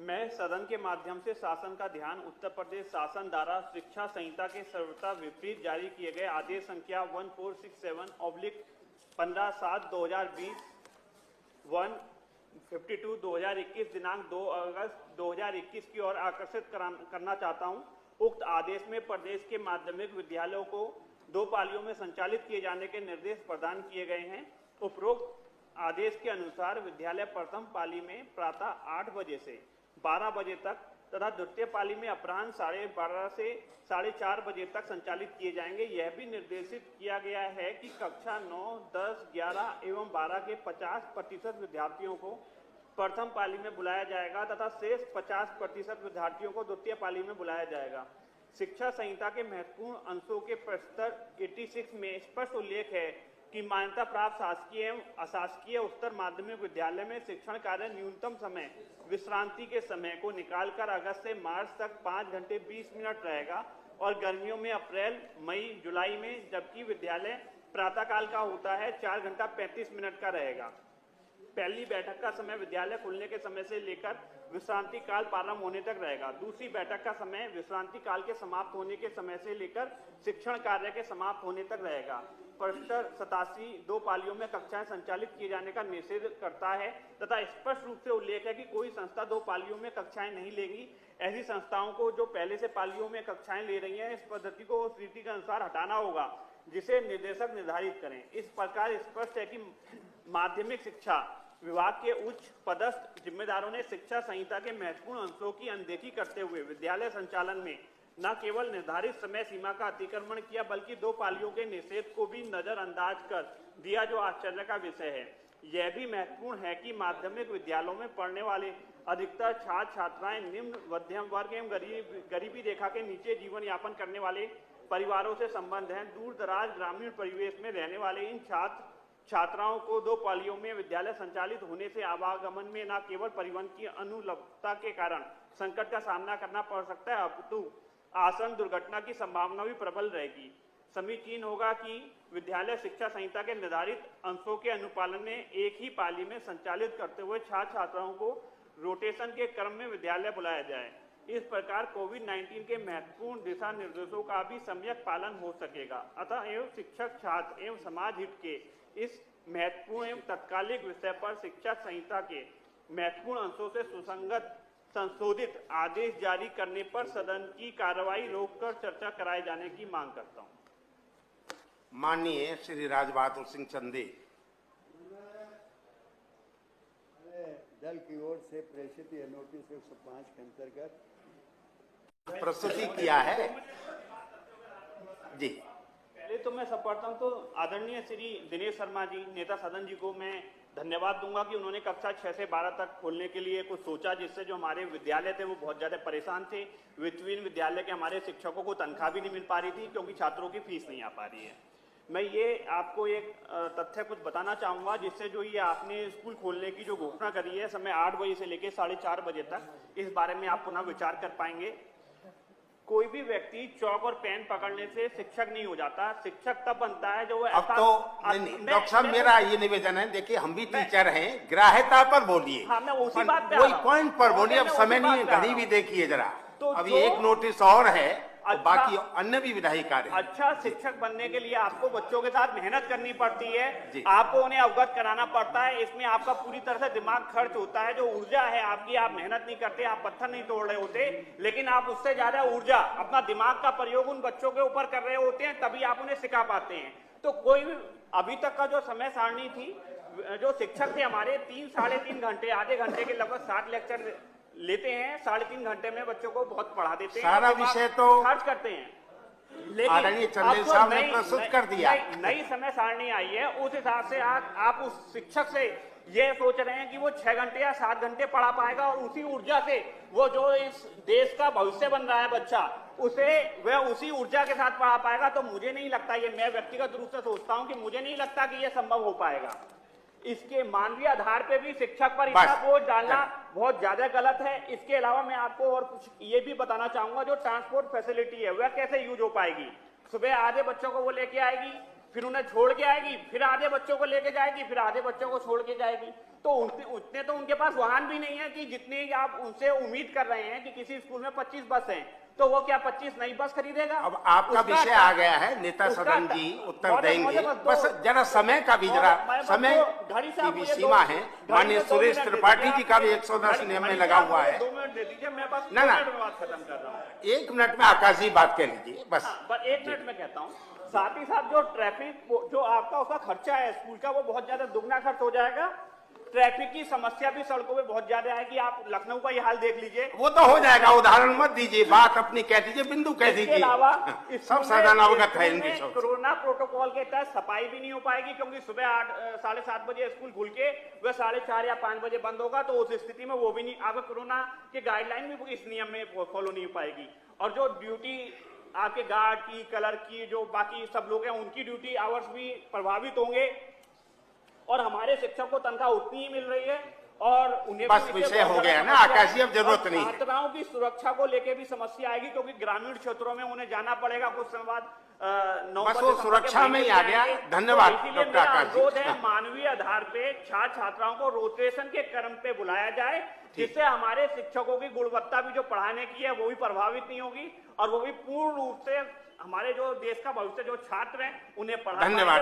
मैं सदन के माध्यम से शासन का ध्यान उत्तर प्रदेश शासन द्वारा शिक्षा संहिता के सर्वथा विपरीत जारी किए गए आदेश संख्या 1467/15/7/2020 152/2021 दिनांक 2 अगस्त 2021 की ओर आकर्षित करना चाहता हूं। उक्त आदेश में प्रदेश के माध्यमिक विद्यालयों को 2 पालियों में संचालित किए जाने के निर्देश प्रदान किए गए हैं। उपरोक्त आदेश के अनुसार विद्यालय प्रथम पाली में प्रातः 8 बजे से 12 बजे तक तथा द्वितीय पाली में अपराह्न 12:30 से 4:30 बजे तक संचालित किए जाएंगे। यह भी निर्देशित किया गया है कि कक्षा 9, 10, 11 एवं 12 के 50% विद्यार्थियों को प्रथम पाली में बुलाया जाएगा तथा शेष 50% विद्यार्थियों को द्वितीय पाली में बुलाया जाएगा। शिक्षा संहिता के महत्वपूर्ण अंशों के प्रस्तर 86 में स्पष्ट उल्लेख है कि मान्यता प्राप्त शासकीय एवं अशासकीय उच्चतर माध्यमिक विद्यालय में शिक्षण कार्य न्यूनतम समय विश्रांति के समय को निकालकर अगस्त से मार्च तक 5 घंटे 20 मिनट रहेगा और गर्मियों में अप्रैल, मई, जुलाई में, जबकि विद्यालय प्रातःकाल का होता है 4 घंटा 35 मिनट का रहेगा। पहली बैठक का समय विद्यालय खुलने के समय से लेकर विश्रांति काल प्रारंभ होने तक रहेगा। दूसरी बैठक का समय विश्रांति काल के समाप्त होने के समय से लेकर शिक्षण कार्य के समाप्त होने तक रहेगा। प्रस्तर 87 2 पालियों में कक्षाएं संचालित किए जाने का निषेध करता है तथा स्पष्ट रूप से उल्लेख है कि कोई संस्था 2 पालियों में कक्षाएं नहीं लेगी। ऐसी संस्थाओं को जो पहले से पालियों में कक्षाएं ले रही हैं, इस पद्धति को उस रीति के अनुसार हटाना होगा जिसे निर्देशक निर्धारित करें। इस प्रकार स्पष्ट है कि माध्यमिक शिक्षा विभाग के उच्च पदस्थ जिम्मेदारों ने शिक्षा संहिता के महत्वपूर्ण अंशों की अनदेखी करते हुए विद्यालय संचालन में न केवल निर्धारित समय सीमा का अतिक्रमण किया बल्कि 2 पालियों के निषेध को भी नजरअंदाज कर दिया, जो आश्चर्य का विषय है। यह भी महत्वपूर्ण है कि माध्यमिक विद्यालयों में पढ़ने वाले अधिकतर छात्र छात्राएं निम्न मध्यम वर्ग एवं गरीबी रेखा के नीचे जीवन यापन करने वाले परिवारों से संबंध हैं। दूर दराज ग्रामीण परिवेश में रहने वाले इन छात्राओं को 2 पालियों में विद्यालय संचालित होने से आवागमन में न केवल परिवहन की अनुपलब्धता के कारण संकट का सामना करना पड़ सकता है, अपितु आसन दुर्घटना की संभावना भी प्रबल रहेगी। समीचीन होगा कि विद्यालय शिक्षा संहिता के निर्धारित अंशों के अनुपालन में एक ही पाली में संचालित करते हुए छात्र छात्राओं को रोटेशन के क्रम में विद्यालय बुलाया जाए। इस प्रकार कोविड-19 के महत्वपूर्ण दिशा निर्देशों का भी सम्यक पालन हो सकेगा। अतः एवं शिक्षक, छात्र एवं समाज हित के इस महत्वपूर्ण एवं तत्कालिक विषय पर शिक्षा संहिता के महत्वपूर्ण अंशों से सुसंगत संशोधित आदेश जारी करने पर सदन की कार्यवाही रोककर चर्चा कराए जाने की मांग करता हूं। माननीय श्री राजबहादुर सिंह चंदे। दल की ओर से प्रेषित यह नोटिस 105 के अंतर्गत प्रस्तुति किया है जी। पहले तो मैं सर्वप्रथम तो आदरणीय श्री दिनेश शर्मा जी, नेता सदन जी को मैं धन्यवाद दूंगा कि उन्होंने कक्षा 6 से 12 तक खोलने के लिए कुछ सोचा, जिससे जो हमारे विद्यालय थे वो बहुत ज्यादा परेशान थे। वित्तहीन विद्यालय के हमारे शिक्षकों को तनख्वाह भी नहीं मिल पा रही थी क्योंकि छात्रों की फीस नहीं आ पा रही है। मैं ये आपको एक तथ्य कुछ बताना चाहूंगा, जिससे जो ये आपने स्कूल खोलने की जो घोषणा करी है समय 8 बजे से लेकर 4:30 बजे तक, इस बारे में आप पुनः विचार कर पाएंगे। कोई भी व्यक्ति चौक और पेन पकड़ने से शिक्षक नहीं हो जाता। शिक्षक तब बनता है जो अब तो डॉक्टर साहब मेरा ये निवेदन है, देखिए हम भी टीचर हैं, ग्राह्यता पर बोलिए। हाँ, मैं उसी बात पे वही पॉइंट पर बोलिए। अब समय नहीं है, घड़ी भी देखिए जरा। तो अभी एक नोटिस और है, अच्छा, बाकी अन्य भी विधायी कार्य। अच्छा, शिक्षक बनने के लिए आपको बच्चों के साथ मेहनत करनी पड़ती है, आपको उन्हें अवगत कराना पड़ता है। इसमें आपका पूरी तरह से दिमाग खर्च होता है। जो ऊर्जा है आपकी, आप मेहनत नहीं करते, आप पत्थर नहीं तोड़ रहे होते, लेकिन आप उससे ज्यादा ऊर्जा अपना दिमाग का प्रयोग उन बच्चों के ऊपर कर रहे होते हैं, तभी आप उन्हें सिखा पाते हैं। तो कोई भी अभी तक का जो समय सारणी थी, जो शिक्षक थे हमारे 3-3.5 घंटे, आधे घंटे के लगभग 60 लेक्चर लेते हैं, 3.5 घंटे में बच्चों को बहुत पढ़ा देते हैं, सारा विषय तो खर्च करते हैं। आदरणीय चंदेल साहब ने प्रस्तुत कर दिया। नई समय सारणी आई है, उस हिसाब से आप उस शिक्षक से ये सोच रहे हैं कि वो 6 घंटे या 7 घंटे पढ़ा पाएगा और उसी ऊर्जा से वो जो इस देश का भविष्य बन रहा है बच्चा, उसे वह उसी ऊर्जा के साथ पढ़ा पाएगा। तो मुझे नहीं लगता, ये मैं व्यक्तिगत रूप से सोचता हूं कि मुझे नहीं लगता कि यह संभव हो पाएगा। इसके मानवीय आधार पे भी शिक्षक पर इतना बोझ डालना बहुत ज्यादा गलत है। इसके अलावा मैं आपको और कुछ ये भी बताना चाहूंगा, जो ट्रांसपोर्ट फैसिलिटी है वह कैसे यूज हो पाएगी। सुबह आधे बच्चों को वो लेके आएगी, फिर उन्हें छोड़ के आएगी, फिर आधे बच्चों को लेके जाएगी, फिर आधे बच्चों को छोड़ के जाएगी। तो उतने तो उनके पास वाहन भी नहीं है कि जितनी आप उनसे उम्मीद कर रहे हैं कि किसी स्कूल में 25 बस हैं, तो वो क्या 25 नई बस खरीदेगा? अब आपका विषय आ गया है, नेता सदन जी उत्तर देंगे, बस जरा समय का भी जरा समय की भी सीमा है। माननीय सुरेश त्रिपाठी जी का भी 110 नियम में लगा हुआ है। 2 मिनट दे दीजिए, मैं बस ना 2 मिनट में बात खत्म कर रहा हूँ। 1 मिनट में आकाश जी बात कह लीजिए बस। बस 1 मिनट में कहता हूँ। साथ ही साथ जो ट्रैफिक जो आपका उसका खर्चा है स्कूल का, वो बहुत ज्यादा दुगना खर्च हो जाएगा। ट्रैफिक की समस्या भी सड़कों पे बहुत ज्यादा है कि आप लखनऊ का ये हाल देख लीजिए। वो तो हो जाएगा, उदाहरण मत दीजिए, बात अपनी कह दीजिए, बिंदु कह इसके दीजिए। अलावा सब साधन अवगत है इनके सब। कोरोना प्रोटोकॉल के तहत सफाई भी नहीं हो पाएगी, क्योंकि सुबह 7:30 बजे स्कूल खुल के वह 4:30 या 5 बजे बंद होगा, तो उस स्थिति में वो भी नहीं, आपका कोरोना के गाइडलाइन भी इस नियम में फॉलो नहीं हो पाएगी। और जो ड्यूटी आपके गार्ड की, कलर की, जो बाकी सब लोग हैं, उनकी ड्यूटी आवर्स भी प्रभावित होंगे। और हमारे शिक्षक को तनख्वाह उतनी ही मिल रही है और उन्हें बस विषय हो गया ना आकाश जी, अब जरूरत नहीं है। छात्राओं की सुरक्षा को लेकर भी समस्या आएगी, क्योंकि ग्रामीण क्षेत्रों में उन्हें जाना पड़ेगा कुछ समय बाद। बस वो सुरक्षा में ही आ गया। धन्यवाद डॉक्टर आकाश जी। अनुरोध है, मानवीय आधार पे छात्र छात्राओं को रोटेशन के क्रम पे बुलाया जाए, जिससे हमारे शिक्षकों की गुणवत्ता भी जो पढ़ाने की है वो भी प्रभावित नहीं होगी, और वो भी पूर्ण रूप से हमारे जो देश का भविष्य जो छात्र हैं उन्हें पढ़ा। धन्यवाद।